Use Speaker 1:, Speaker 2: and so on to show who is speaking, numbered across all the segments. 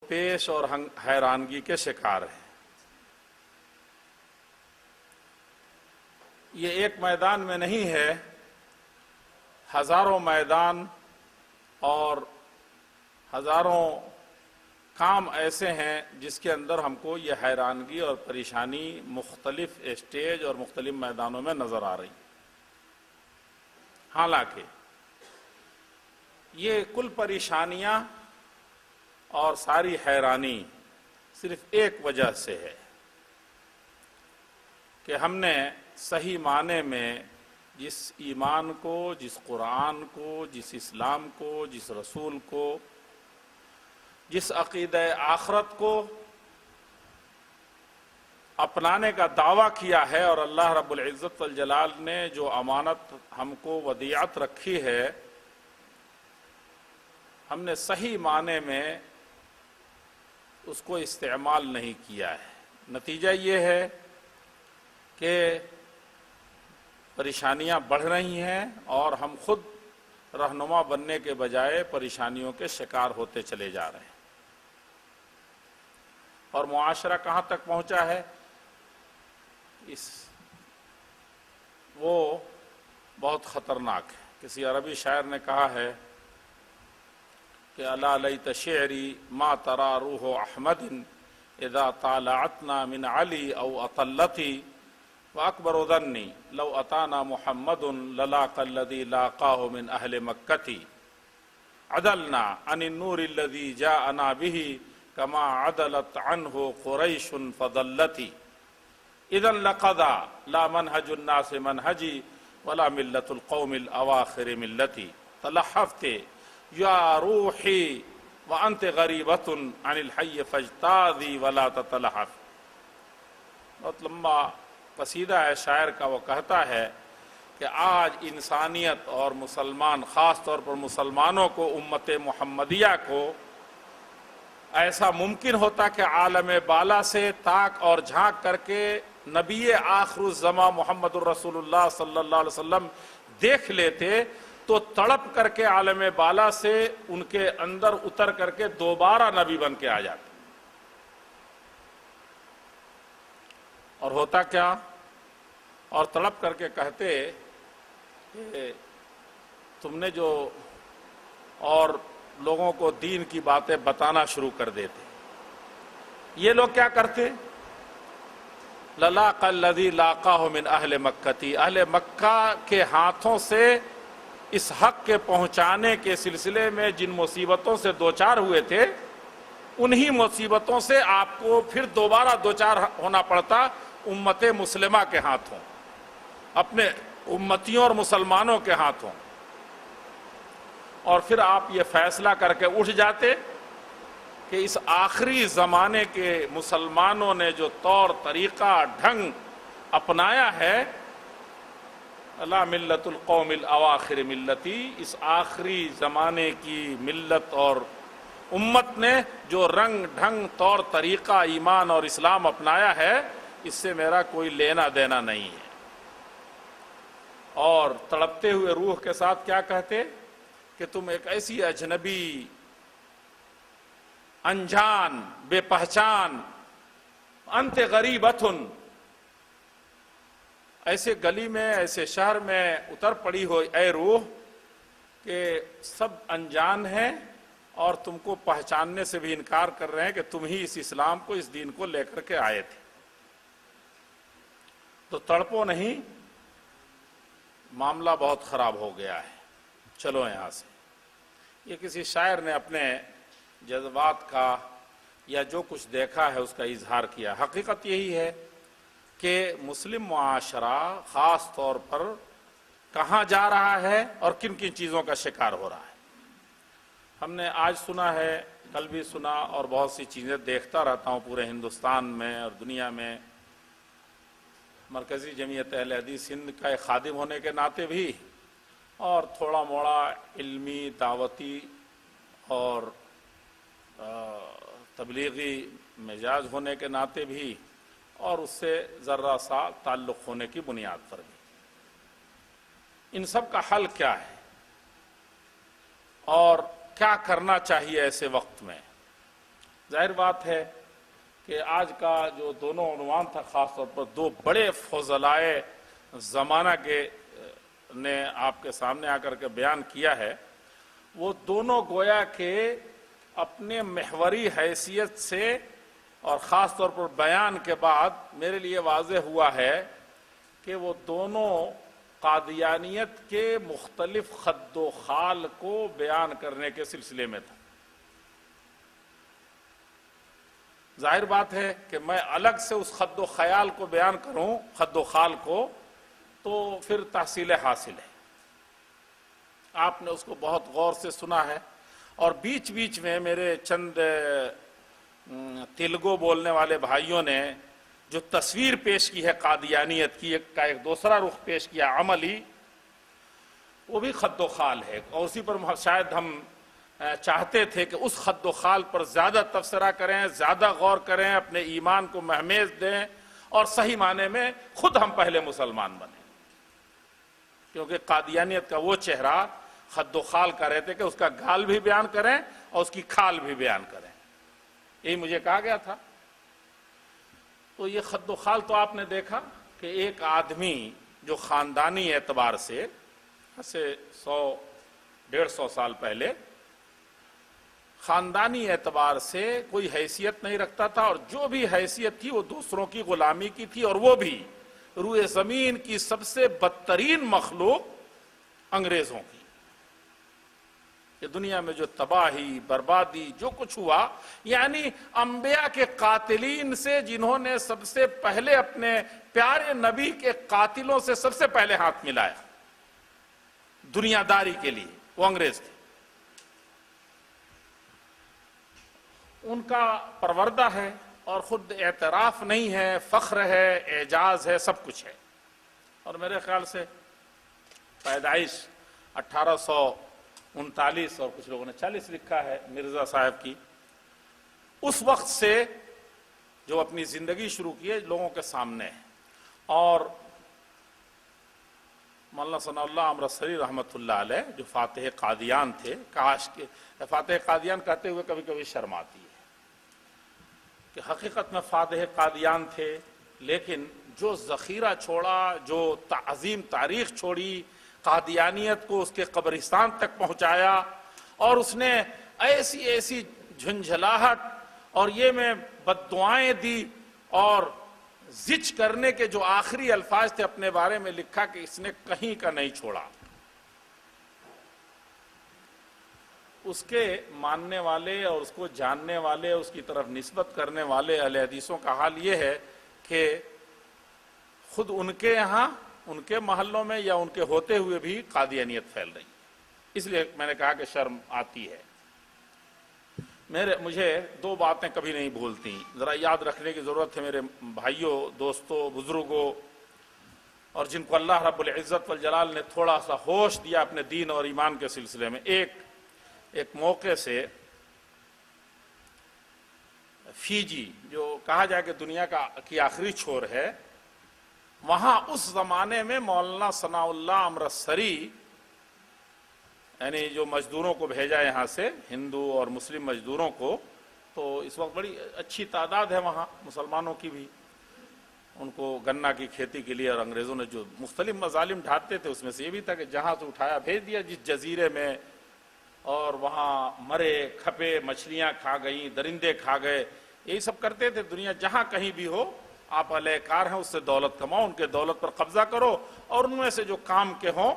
Speaker 1: پیش اور حیرانگی کے شکار ہیں۔ یہ ایک میدان میں نہیں ہے، ہزاروں میدان اور ہزاروں کام ایسے ہیں جس کے اندر ہم کو یہ حیرانگی اور پریشانی مختلف اسٹیج اور مختلف میدانوں میں نظر آ رہی۔ حالانکہ یہ کل پریشانیاں اور ساری حیرانی صرف ایک وجہ سے ہے کہ ہم نے صحیح معنی میں جس ایمان کو، جس قرآن کو، جس اسلام کو، جس رسول کو، جس عقیدہ آخرت کو اپنانے کا دعویٰ کیا ہے، اور اللہ رب العزت والجلال نے جو امانت ہم کو ودیعت رکھی ہے، ہم نے صحیح معنی میں اس کو استعمال نہیں کیا ہے۔ نتیجہ یہ ہے کہ پریشانیاں بڑھ رہی ہیں اور ہم خود رہنما بننے کے بجائے پریشانیوں کے شکار ہوتے چلے جا رہے ہیں۔ اور معاشرہ کہاں تک پہنچا ہے، وہ بہت خطرناک ہے۔ کسی عربی شاعر نے کہا ہے کہ الا لیت شعری ما ترى روح احمد اذا طالعتنا من علی او اطلتی واکبر ظنی لو اتانا محمد للاقى الذی لاقاه من اہل مکتی عدلنا عن النور الذی جاءنا به كما عدلت عنه قریش فضلتی اذا لقضى لا منهج الناس منهجی ولا ملت القوم الاواخر ملتی تلحفت یا روحی وانت غریبۃ عن الحی فاجتاذی ولا تتلحف۔ بہت لمبا قصیدہ ہے شاعر کا، وہ کہتا ہے کہ آج انسانیت اور مسلمان، خاص طور پر مسلمانوں کو، امت محمدیہ کو ایسا ممکن ہوتا کہ عالم بالا سے تاک اور جھانک کر کے نبی آخر الزماں محمد الرسول اللہ صلی اللہ علیہ وسلم دیکھ لیتے تو تڑپ کر کے عالم بالا سے ان کے اندر اتر کر کے دوبارہ نبی بن کے آ جاتے۔ اور ہوتا کیا، اور تڑپ کر کے کہتے کہ تم نے جو، اور لوگوں کو دین کی باتیں بتانا شروع کر دیتے۔ یہ لوگ کیا کرتے، للاقى الذی لاقاه من اہل مکتی، اہل مکہ کے ہاتھوں سے اس حق کے پہنچانے کے سلسلے میں جن مصیبتوں سے دوچار ہوئے تھے، انہی مصیبتوں سے آپ کو پھر دوبارہ دوچار ہونا پڑتا امت مسلمہ کے ہاتھوں، اپنے امتیوں اور مسلمانوں کے ہاتھوں۔ اور پھر آپ یہ فیصلہ کر کے اٹھ جاتے کہ اس آخری زمانے کے مسلمانوں نے جو طور طریقہ ڈھنگ اپنایا ہے، لا ملت القوم الاواخر ملتی، اس آخری زمانے کی ملت اور امت نے جو رنگ ڈھنگ طور طریقہ ایمان اور اسلام اپنایا ہے، اس سے میرا کوئی لینا دینا نہیں ہے۔ اور تڑپتے ہوئے روح کے ساتھ کیا کہتے کہ تم ایک ایسی اجنبی، انجان، بے پہچان، انت غریبۃ، ایسے گلی میں، ایسے شہر میں اتر پڑی ہو اے روح کہ سب انجان ہیں اور تم کو پہچاننے سے بھی انکار کر رہے ہیں کہ تم ہی اس اسلام کو، اس دین کو لے کر کے آئے تھے۔ تو تڑپو نہیں، معاملہ بہت خراب ہو گیا ہے، چلو یہاں سے۔ یہ کسی شاعر نے اپنے جذبات کا یا جو کچھ دیکھا ہے اس کا اظہار کیا۔ حقیقت یہی ہے کہ مسلم معاشرہ خاص طور پر کہاں جا رہا ہے اور کن کن چیزوں کا شکار ہو رہا ہے۔ ہم نے آج سنا ہے، کل بھی سنا، اور بہت سی چیزیں دیکھتا رہتا ہوں پورے ہندوستان میں اور دنیا میں۔ مرکزی جمعیت اہل حدیث ہند کا ایک خادم ہونے کے ناطے بھی، اور تھوڑا موڑا علمی، دعوتی اور تبلیغی مزاج ہونے کے ناطے بھی، اور اس سے ذرا سا تعلق ہونے کی بنیاد پر بھی، ان سب کا حل کیا ہے اور کیا کرنا چاہیے ایسے وقت میں؟ ظاہر بات ہے کہ آج کا جو دونوں عنوان تھا، خاص طور پر دو بڑے فضلائے زمانہ کے نے آپ کے سامنے آ کر کے بیان کیا ہے، وہ دونوں گویا کہ اپنے محوری حیثیت سے اور خاص طور پر بیان کے بعد میرے لیے واضح ہوا ہے کہ وہ دونوں قادیانیت کے مختلف خد و خال کو بیان کرنے کے سلسلے میں تھا۔ ظاہر بات ہے کہ میں الگ سے اس خد و خیال کو بیان کروں، خد و خال کو، تو پھر تحصیل حاصل ہے۔ آپ نے اس کو بہت غور سے سنا ہے، اور بیچ بیچ میں میرے چند تیلگو بولنے والے بھائیوں نے جو تصویر پیش کی ہے قادیانیت کی، کا ایک دوسرا رخ پیش کیا عملی، وہ بھی خد و خال ہے، اور اسی پر شاید ہم چاہتے تھے کہ اس خد و خال پر زیادہ تبصرہ کریں، زیادہ غور کریں، اپنے ایمان کو مہمیز دیں، اور صحیح معنی میں خود ہم پہلے مسلمان بنیں، کیونکہ قادیانیت کا وہ چہرہ خد و خال کا رہتے کہ اس کا گال بھی بیان کریں اور اس کی کھال بھی بیان کریں، یہی مجھے کہا گیا تھا۔ تو یہ خد و خال تو آپ نے دیکھا کہ ایک آدمی جو خاندانی اعتبار سے 100-150 سال پہلے خاندانی اعتبار سے کوئی حیثیت نہیں رکھتا تھا، اور جو بھی حیثیت تھی وہ دوسروں کی غلامی کی تھی، اور وہ بھی روئے زمین کی سب سے بدترین مخلوق انگریزوں کی۔ کہ دنیا میں جو تباہی، بربادی، جو کچھ ہوا، یعنی انبیاء کے قاتلین سے، جنہوں نے سب سے پہلے اپنے پیارے نبی کے قاتلوں سے سب سے پہلے ہاتھ ملایا دنیا داری کے لیے، وہ انگریز تھے۔ ان کا پروردہ ہے، اور خود اعتراف نہیں ہے، فخر ہے، اعجاز ہے، سب کچھ ہے۔ اور میرے خیال سے پیدائش 1839 اور کچھ لوگوں نے 40 لکھا ہے مرزا صاحب کی، اس وقت سے جو اپنی زندگی شروع کی ہے لوگوں کے سامنے ہے۔ اور مولانا ثناء اللہ امرتسری رحمۃ اللہ علیہ جو فاتح قادیان تھے، کاش کہ فاتح قادیان کہتے ہوئے کبھی کبھی شرم آتی ہے کہ حقیقت میں فاتح قادیان تھے، لیکن جو ذخیرہ چھوڑا، جو عظیم تاریخ چھوڑی، قادیانیت کو اس کے قبرستان تک پہنچایا، اور اس نے ایسی ایسی جھنجھلاہٹ اور یہ میں بد دعائیں دی، اور زج کرنے کے جو آخری الفاظ تھے اپنے بارے میں لکھا کہ اس نے کہیں کا نہیں چھوڑا۔ اس کے ماننے والے اور اس کو جاننے والے، اس کی طرف نسبت کرنے والے اہل حدیثوں کا حال یہ ہے کہ خود ان کے یہاں، ان کے محلوں میں یا ان کے ہوتے ہوئے بھی قادیانیت پھیل رہی ہے۔ اس لیے میں نے کہا کہ شرم آتی ہے۔ مجھے دو باتیں کبھی نہیں بھولتی، ذرا یاد رکھنے کی ضرورت ہے میرے بھائیوں، دوستوں، بزرگوں، اور جن کو اللہ رب العزت والجلال نے تھوڑا سا ہوش دیا اپنے دین اور ایمان کے سلسلے میں۔ ایک موقع سے فیجی، جو کہا جائے کہ دنیا کی آخری چھور ہے، وہاں اس زمانے میں مولانا ثناء اللہ امرتسری، یعنی جو مزدوروں کو بھیجا یہاں سے، ہندو اور مسلم مزدوروں کو، تو اس وقت بڑی اچھی تعداد ہے وہاں مسلمانوں کی بھی، ان کو گنا کی کھیتی کے لیے، اور انگریزوں نے جو مختلف مظالم ڈھاتے تھے اس میں سے یہ بھی تھا کہ جہاں سے اٹھایا بھیج دیا جس جزیرے میں، اور وہاں مرے کھپے مچھلیاں کھا گئیں، درندے کھا گئے، یہی سب کرتے تھے۔ دنیا جہاں کہیں بھی ہو، آپ اہل کار ہیں، اس سے دولت کماؤ، ان کے دولت پر قبضہ کرو، اور ان میں سے جو کام کے ہوں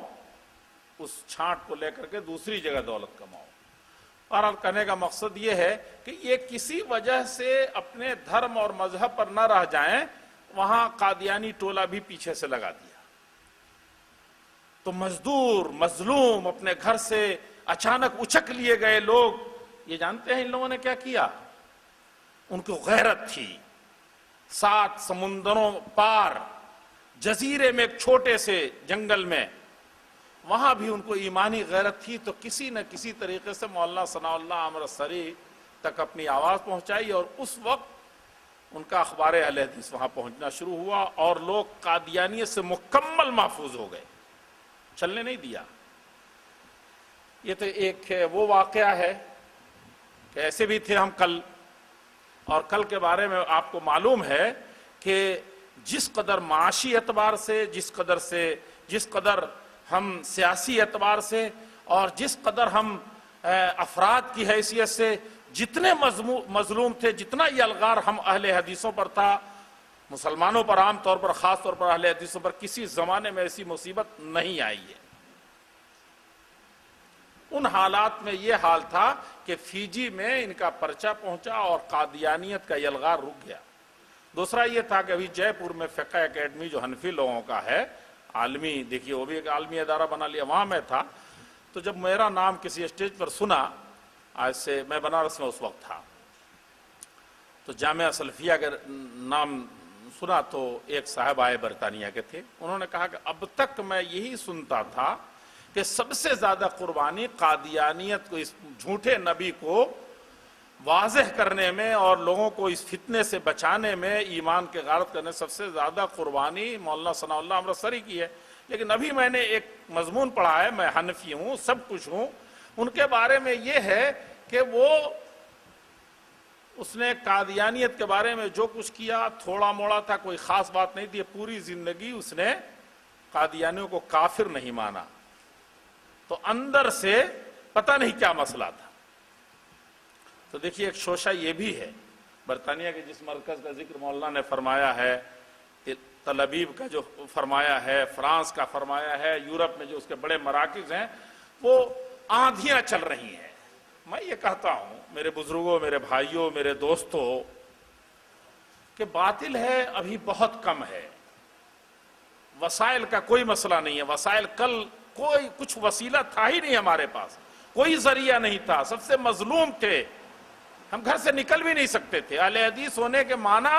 Speaker 1: اس چھانٹ کو لے کر کے دوسری جگہ دولت کماؤ۔ اور کہنے کا مقصد یہ ہے کہ یہ کسی وجہ سے اپنے دھرم اور مذہب پر نہ رہ جائیں، وہاں قادیانی ٹولہ بھی پیچھے سے لگا دیا۔ تو مزدور، مظلوم، اپنے گھر سے اچانک اچک لیے گئے لوگ، یہ جانتے ہیں ان لوگوں نے کیا کیا؟ ان کو غیرت تھی، 7 سمندروں پار جزیرے میں ایک چھوٹے سے جنگل میں، وہاں بھی ان کو ایمانی غیرت تھی، تو کسی نہ کسی طریقے سے مولانا ثناء اللہ امرتسری تک اپنی آواز پہنچائی، اور اس وقت ان کا اخبار اہل حدیث وہاں پہنچنا شروع ہوا، اور لوگ قادیانیت سے مکمل محفوظ ہو گئے، چلنے نہیں دیا۔ یہ تو ایک وہ واقعہ ہے کہ ایسے بھی تھے ہم کل اور کل کے بارے میں آپ کو معلوم ہے کہ جس قدر معاشی اعتبار سے، جس قدر ہم سیاسی اعتبار سے، اور جس قدر ہم افراد کی حیثیت سے جتنے مظلوم تھے، جتنا یہ الغار ہم اہل حدیثوں پر تھا، مسلمانوں پر عام طور پر، خاص طور پر اہل حدیثوں پر کسی زمانے میں ایسی مصیبت نہیں آئی ہے۔ ان حالات میں یہ حال تھا کہ فیجی میں ان کا پرچہ پہنچا اور قادیانیت کا یلغار رک گیا۔ دوسرا یہ تھا کہ ابھی جے پور میں فقہ اکیڈمی جو حنفی لوگوں کا ہے، عالمی، دیکھیے وہ بھی ایک عالمی ادارہ بنا لیا، وہاں میں تھا، تو جب میرا نام کسی اسٹیج پر سنا، آج سے میں بنارس میں اس وقت تھا، تو جامعہ سلفیہ کا نام سنا تو ایک صاحب آئے برطانیہ کے تھے، انہوں نے کہا کہ اب تک میں یہی سنتا تھا کہ سب سے زیادہ قربانی قادیانیت کو، اس جھوٹے نبی کو واضح کرنے میں اور لوگوں کو اس فتنے سے بچانے میں، ایمان کے غارت کرنے، سب سے زیادہ قربانی مولانا ثناء اللہ امرتسری کی ہے۔ لیکن ابھی میں نے ایک مضمون پڑھا ہے، میں حنفی ہوں، سب کچھ ہوں، ان کے بارے میں یہ ہے کہ اس نے قادیانیت کے بارے میں جو کچھ کیا تھوڑا موڑا تھا، کوئی خاص بات نہیں تھی، پوری زندگی اس نے قادیانیوں کو کافر نہیں مانا، تو اندر سے پتہ نہیں کیا مسئلہ تھا۔ تو دیکھیے ایک شوشہ یہ بھی ہے، برطانیہ کے جس مرکز کا ذکر مولانا نے فرمایا ہے، تل ابیب کا جو فرمایا ہے، فرانس کا فرمایا ہے، یورپ میں جو اس کے بڑے مراکز ہیں، وہ آندھیاں چل رہی ہیں۔ میں یہ کہتا ہوں میرے بزرگوں، میرے بھائیوں، میرے دوستوں، کہ باطل ہے ابھی بہت کم ہے، وسائل کا کوئی مسئلہ نہیں ہے، وسائل کل کوئی کچھ وسیلہ تھا ہی نہیں ہمارے پاس، کوئی ذریعہ نہیں تھا، سب سے مظلوم تھے، ہم گھر سے نکل بھی نہیں سکتے تھے۔ اہل حدیث ہونے کے معنی،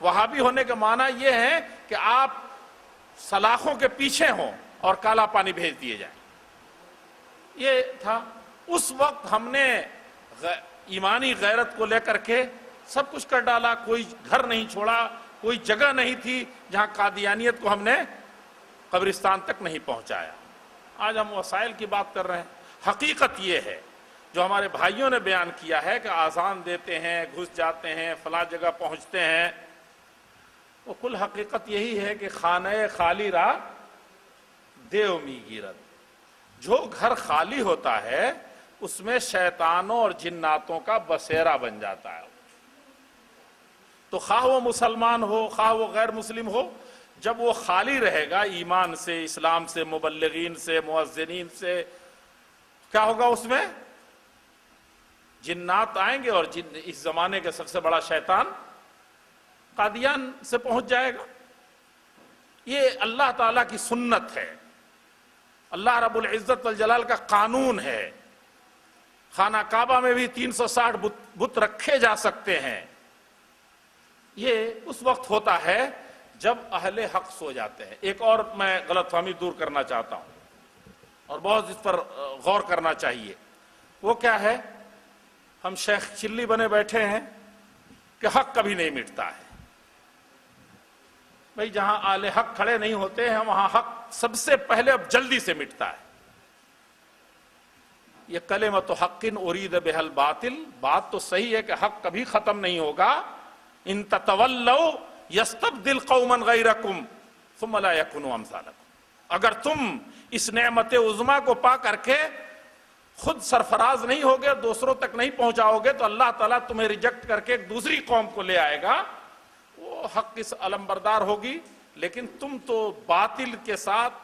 Speaker 1: وہابی ہونے کے معنی یہ ہے کہ آپ سلاخوں کے پیچھے ہوں اور کالا پانی بھیج دیے جائیں، یہ تھا۔ اس وقت ہم نے ایمانی غیرت کو لے کر کے سب کچھ کر ڈالا، کوئی گھر نہیں چھوڑا، کوئی جگہ نہیں تھی جہاں قادیانیت کو ہم نے قبرستان تک نہیں پہنچایا۔ آج ہم وسائل کی بات کر رہے ہیں، حقیقت یہ ہے جو ہمارے بھائیوں نے بیان کیا ہے کہ آذان دیتے ہیں، گھس جاتے ہیں، فلاں جگہ پہنچتے ہیں، وہ کل حقیقت یہی ہے کہ خانہ خالی را دیو می گیرت، جو گھر خالی ہوتا ہے اس میں شیطانوں اور جناتوں کا بسیرا بن جاتا ہے۔ تو خواہ وہ مسلمان ہو، خواہ وہ غیر مسلم ہو، جب وہ خالی رہے گا ایمان سے، اسلام سے، مبلغین سے، مؤذنین سے، کیا ہوگا؟ اس میں جنات آئیں گے، اور اس زمانے کے سب سے بڑا شیطان قادیان سے پہنچ جائے گا۔ یہ اللہ تعالیٰ کی سنت ہے، اللہ رب العزت والجلال کا قانون ہے۔ خانہ کعبہ میں بھی 360 بت رکھے جا سکتے ہیں۔ یہ اس وقت ہوتا ہے جب اہل حق سو جاتے ہیں۔ ایک اور میں غلط فہمی دور کرنا چاہتا ہوں اور بہت اس پر غور کرنا چاہیے، وہ کیا ہے؟ ہم شیخ چلی بنے بیٹھے ہیں کہ حق کبھی نہیں مٹتا ہے۔ بھئی جہاں اہل حق کھڑے نہیں ہوتے ہیں وہاں حق سب سے پہلے اب جلدی سے مٹتا ہے۔ یہ کلمۃ حق ارید بہ الباطل، بات تو صحیح ہے کہ حق کبھی ختم نہیں ہوگا۔ ان تتولوا یستبدل قوما غیرکم ثم لا یکونوا امثالکم، اگر تم اس نعمت عظمیٰ کو پا کر کے خود سرفراز نہیں ہوگے، دوسروں تک نہیں پہنچاؤ گے، تو اللہ تعالیٰ تمہیں ریجیکٹ کر کے ایک دوسری قوم کو لے آئے گا، وہ حق اس علمبردار ہوگی، لیکن تم تو باطل کے ساتھ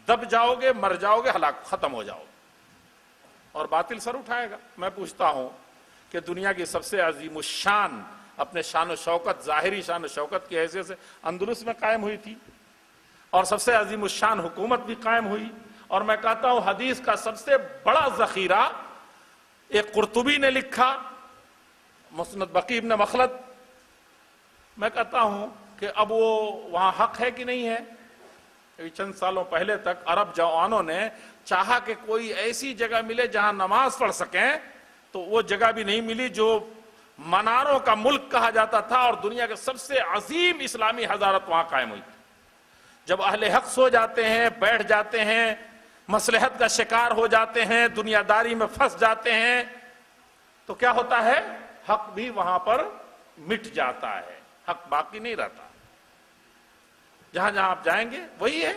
Speaker 1: دب جاؤ گے، مر جاؤ گے، ہلاک ختم ہو جاؤ گے، اور باطل سر اٹھائے گا۔ میں پوچھتا ہوں کہ دنیا کی سب سے عظیم الشان، اپنے شان و شوکت، ظاہری شان و شوکت کی حیثیت سے اندلس میں قائم ہوئی تھی، اور سب سے عظیم الشان حکومت بھی قائم ہوئی، اور میں کہتا ہوں حدیث کا سب سے بڑا ذخیرہ ایک قرطبی نے لکھا، مسند بقی ابن مخلد۔ میں کہتا ہوں کہ اب وہ وہاں حق ہے کہ نہیں ہے؟ چند سالوں پہلے تک عرب جوانوں نے چاہا کہ کوئی ایسی جگہ ملے جہاں نماز پڑھ سکیں، تو وہ جگہ بھی نہیں ملی، جو مناروں کا ملک کہا جاتا تھا، اور دنیا کے سب سے عظیم اسلامی حضارت وہاں قائم ہوئی تھی۔ جب اہل حق سو جاتے ہیں، بیٹھ جاتے ہیں، مصلحت کا شکار ہو جاتے ہیں، دنیا داری میں پھنس جاتے ہیں، تو کیا ہوتا ہے؟ حق بھی وہاں پر مٹ جاتا ہے، حق باقی نہیں رہتا، جہاں جہاں آپ جائیں گے وہی ہے۔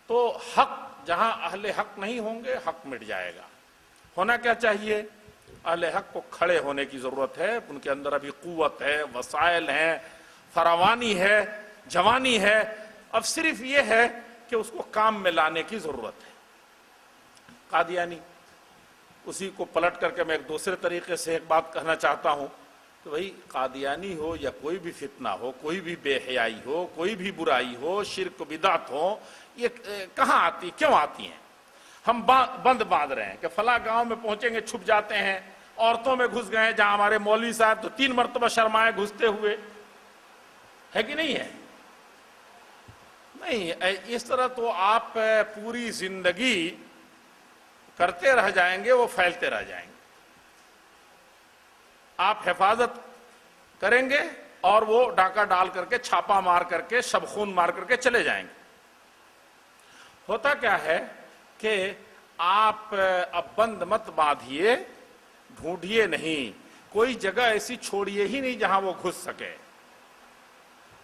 Speaker 1: تو حق جہاں اہل حق نہیں ہوں گے حق مٹ جائے گا۔ ہونا کیا چاہیے؟ اہل حق کو کھڑے ہونے کی ضرورت ہے، ان کے اندر ابھی قوت ہے، وسائل ہیں، فراوانی ہے، جوانی ہے، اب صرف یہ ہے کہ اس کو کام میں لانے کی ضرورت ہے۔ قادیانی، اسی کو پلٹ کر کے میں ایک دوسرے طریقے سے ایک بات کہنا چاہتا ہوں کہ بھائی قادیانی ہو یا کوئی بھی فتنہ ہو، کوئی بھی بے حیائی ہو، کوئی بھی برائی ہو، شرک بدعت ہو، یہ کہاں آتی، کیوں آتی ہیں؟ ہم بند باندھ رہے ہیں کہ فلاں گاؤں میں پہنچیں گے چھپ جاتے ہیں، عورتوں میں گھس گئے جہاں ہمارے مولوی صاحب تو 3 مرتبہ شرمائے گھستے ہوئے، ہے کہ نہیں ہے؟ نہیں، اس طرح تو آپ پوری زندگی کرتے رہ جائیں گے، وہ پھیلتے رہ جائیں گے۔ آپ حفاظت کریں گے اور وہ ڈاکہ ڈال کر کے، چھاپا مار کر کے، شب خون مار کر کے چلے جائیں گے۔ ہوتا کیا ہے کہ آپ اب بند مت باندھیے، ڈھونڈیے نہیں، کوئی جگہ ایسی چھوڑیے ہی نہیں جہاں وہ گھس سکے۔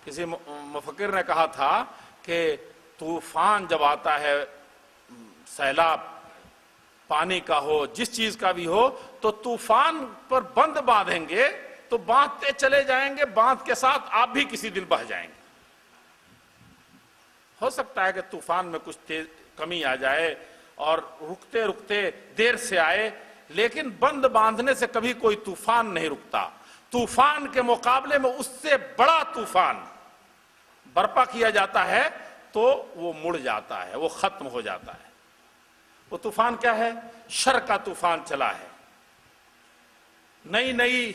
Speaker 1: کسی مفکر نے کہا تھا کہ طوفان جب آتا ہے، سیلاب پانی کا ہو، جس چیز کا بھی ہو، تو طوفان پر بند باندھیں گے تو باندھتے چلے جائیں گے، باندھ کے ساتھ آپ بھی کسی دن بہہ جائیں گے۔ ہو سکتا ہے کہ طوفان میں کچھ کمی آ جائے اور رکتے رکتے دیر سے آئے، لیکن بند باندھنے سے کبھی کوئی طوفان نہیں رکتا۔ طوفان کے مقابلے میں اس سے بڑا طوفان برپا کیا جاتا ہے تو وہ مڑ جاتا ہے، وہ ختم ہو جاتا ہے۔ وہ طوفان کیا ہے؟ شر کا طوفان چلا ہے، نئی نئی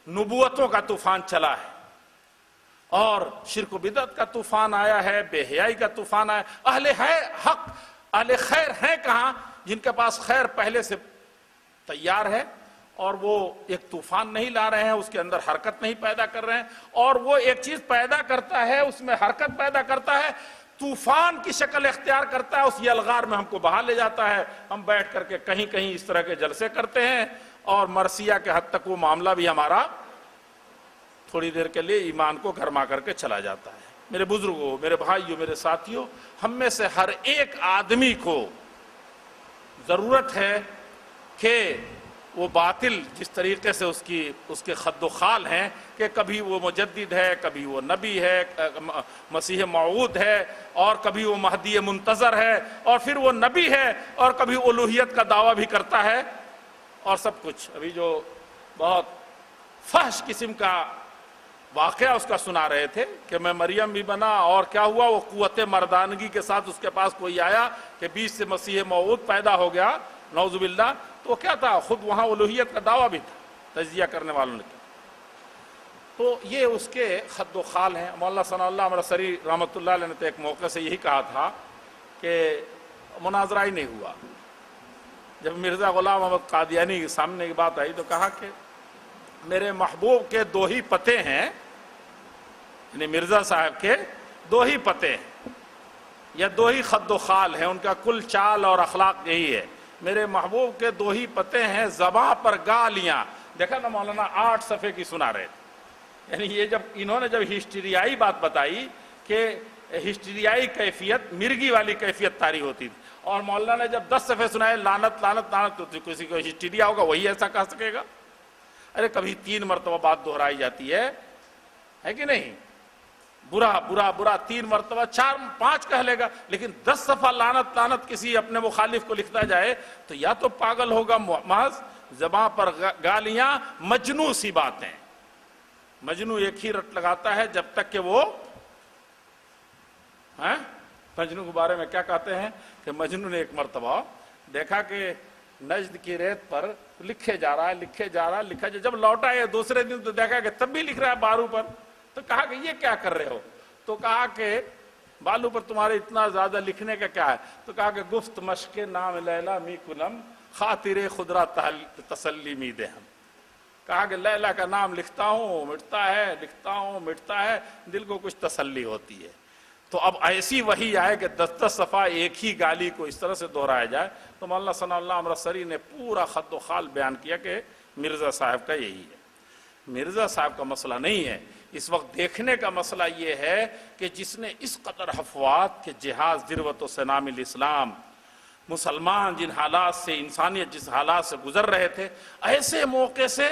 Speaker 1: نبوتوں کا طوفان چلا ہے، اور شرک و بدعت کا طوفان آیا ہے، بے حیائی کا طوفان آیا۔ اہل حق، اہل خیر ہیں کہاں؟ جن کے پاس خیر پہلے سے تیار ہے اور وہ ایک طوفان نہیں لا رہے ہیں، اس کے اندر حرکت نہیں پیدا کر رہے ہیں، اور وہ ایک چیز پیدا کرتا ہے، اس میں حرکت پیدا کرتا ہے، طوفان کی شکل اختیار کرتا ہے، اس یلغار میں ہم کو بہا لے جاتا ہے۔ ہم بیٹھ کر کے کہیں کہیں اس طرح کے جلسے کرتے ہیں، اور مرثیہ کے حد تک وہ معاملہ بھی ہمارا تھوڑی دیر کے لیے ایمان کو گھرما کر کے چلا جاتا ہے۔ میرے بزرگوں، میرے بھائیوں، میرے ساتھیوں، ہم میں سے ہر ایک آدمی کو ضرورت ہے کہ وہ باطل جس طریقے سے اس کے خد و خال ہیں، کہ کبھی وہ مجدد ہے، کبھی وہ نبی ہے، مسیح موعود ہے، اور کبھی وہ مہدی منتظر ہے، اور پھر وہ نبی ہے، اور کبھی الوہیت کا دعویٰ بھی کرتا ہے، اور سب کچھ۔ ابھی جو بہت فحش قسم کا واقعہ اس کا سنا رہے تھے کہ میں مریم بھی بنا، اور کیا ہوا، وہ قوت مردانگی کے ساتھ اس کے پاس کوئی آیا کہ بیچ سے مسیح موعود پیدا ہو گیا، نعوذ باللہ۔ تو کیا تھا، خود وہاں الوہیت کا دعویٰ بھی تھا، تجزیہ کرنے والوں نے کیا۔ تو یہ اس کے خد و خال ہیں۔ مولانا ثناء اللہ امرتسری رحمۃ اللہ علیہ نے تو ایک موقع سے یہی کہا تھا کہ مناظرہ ہی نہیں ہوا، جب مرزا غلام احمد قادیانی کے سامنے کی بات آئی تو کہا کہ میرے محبوب کے 2 ہی پتے ہیں، یعنی مرزا صاحب کے 2 ہی پتے ہیں، یا 2 ہی خد و خال ہیں، ان کا کل چال اور اخلاق یہی ہے۔ میرے محبوب کے 2 ہی پتے ہیں، زباں پر گالیاں۔ دیکھا نا مولانا 8 صفحے کی سنا رہے تھے، یعنی یہ جب انہوں نے جب ہسٹریائی بات بتائی کہ ہسٹریائی کیفیت مرگی والی کیفیت طاری ہوتی تھی، اور مولانا نے جب 10 صفحے سنائے لعنت لعنت لعنت، تو کسی کو ہسٹریا ہوگا وہی ایسا کہہ سکے گا؟ ارے کبھی 3 مرتبہ بات دہرائی جاتی ہے کہ نہیں؟ برا برا برا 3 مرتبہ، 4 5 کہہ لے گا، لیکن 10 صفحہ لعنت لعنت کسی اپنے مخالف کو لکھتا جائے تو یا تو پاگل ہوگا محض، زباں پر گالیاں، مجنوں سی باتیں۔ مجنوں ایک ہی رٹ لگاتا ہے جب تک کہ وہ مجنوں کے بارے میں کیا کہتے ہیں کہ مجنوں نے ایک مرتبہ دیکھا کہ نجد کی ریت پر لکھے جا رہا ہے، لکھے جا رہا ہے، لکھا جب لوٹا ہے دوسرے دن تو دیکھا کہ تب بھی لکھ رہا ہے بارو پر، تو کہا کہ یہ کیا کر رہے ہو؟ تو کہا کہ بالو پر تمہارے اتنا زیادہ لکھنے کا کیا ہے؟ تو کہا کہ گفت مشق نام لیلا می کنم خاطر خدرہ تسلی می دے ہم۔ کہا کہ لیلا کا نام لکھتا ہوں مٹتا ہے، لکھتا ہوں مٹتا ہے، دل کو کچھ تسلی ہوتی ہے۔ تو اب ایسی وحی آئے کہ 10 صفحہ ایک ہی گالی کو اس طرح سے دہرایا جائے، تو مولانا ثناء اللہ امرتسری نے پورا خط و خال بیان کیا کہ مرزا صاحب کا یہی ہے۔ مرزا صاحب کا مسئلہ نہیں ہے. اس وقت دیکھنے کا مسئلہ یہ ہے کہ جس نے اس قدر حفوات کے جہاز ذروت و سنام الاسلام، مسلمان جن حالات سے، انسانیت جس حالات سے گزر رہے تھے، ایسے موقع سے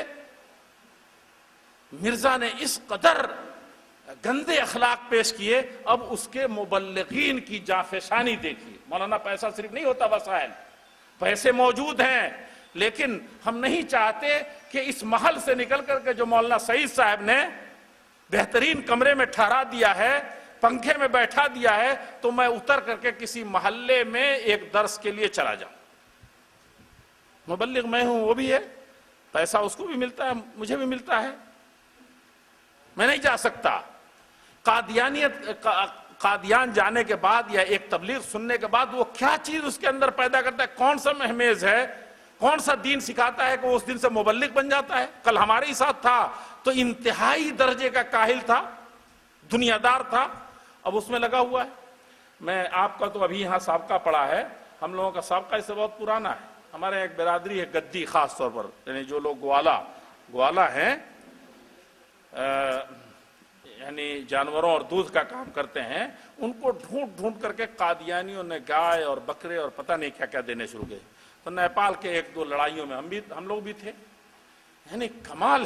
Speaker 1: مرزا نے اس قدر گندے اخلاق پیش کیے. اب اس کے مبلغین کی جافشانی دیکھیے. مولانا پیسہ صرف نہیں ہوتا وسائل، پیسے موجود ہیں، لیکن ہم نہیں چاہتے کہ اس محل سے نکل کر کے جو مولانا سعید صاحب نے بہترین کمرے میں ٹھہرا دیا ہے، پنکھے میں بیٹھا دیا ہے، تو میں اتر کر کے کسی محلے میں ایک درس کے لیے چلا جاؤں. مبلغ میں ہوں، وہ بھی ہے، پیسہ اس کو بھی ملتا ہے، مجھے بھی ملتا ہے. میں نہیں جا سکتا. قادیان جانے کے بعد یا ایک تبلیغ سننے کے بعد وہ کیا چیز اس کے اندر پیدا کرتا ہے، کون سا مہمیز ہے، کون سا دین سکھاتا ہے کہ وہ اس دن سے مبلغ بن جاتا ہے. کل ہمارے ہی ساتھ تھا تو انتہائی درجے کا کاہل تھا، دنیا دار تھا، اب اس میں لگا ہوا ہے. میں آپ کا تو ابھی یہاں سابقہ پڑا ہے، ہم لوگوں کا سابقہ اس سے بہت پرانا ہے. ہمارے ایک برادری ہے گدی، خاص طور پر یعنی جو لوگ گوالا ہیں، یعنی جانوروں اور دودھ کا کام کرتے ہیں، ان کو ڈھونڈ کر کے قادیانیوں نے گائے اور بکرے اور پتہ نہیں کیا کیا دینے شروع کیے. تو نیپال کے ایک دو لڑائیوں میں ہم لوگ بھی تھے. یعنی کمال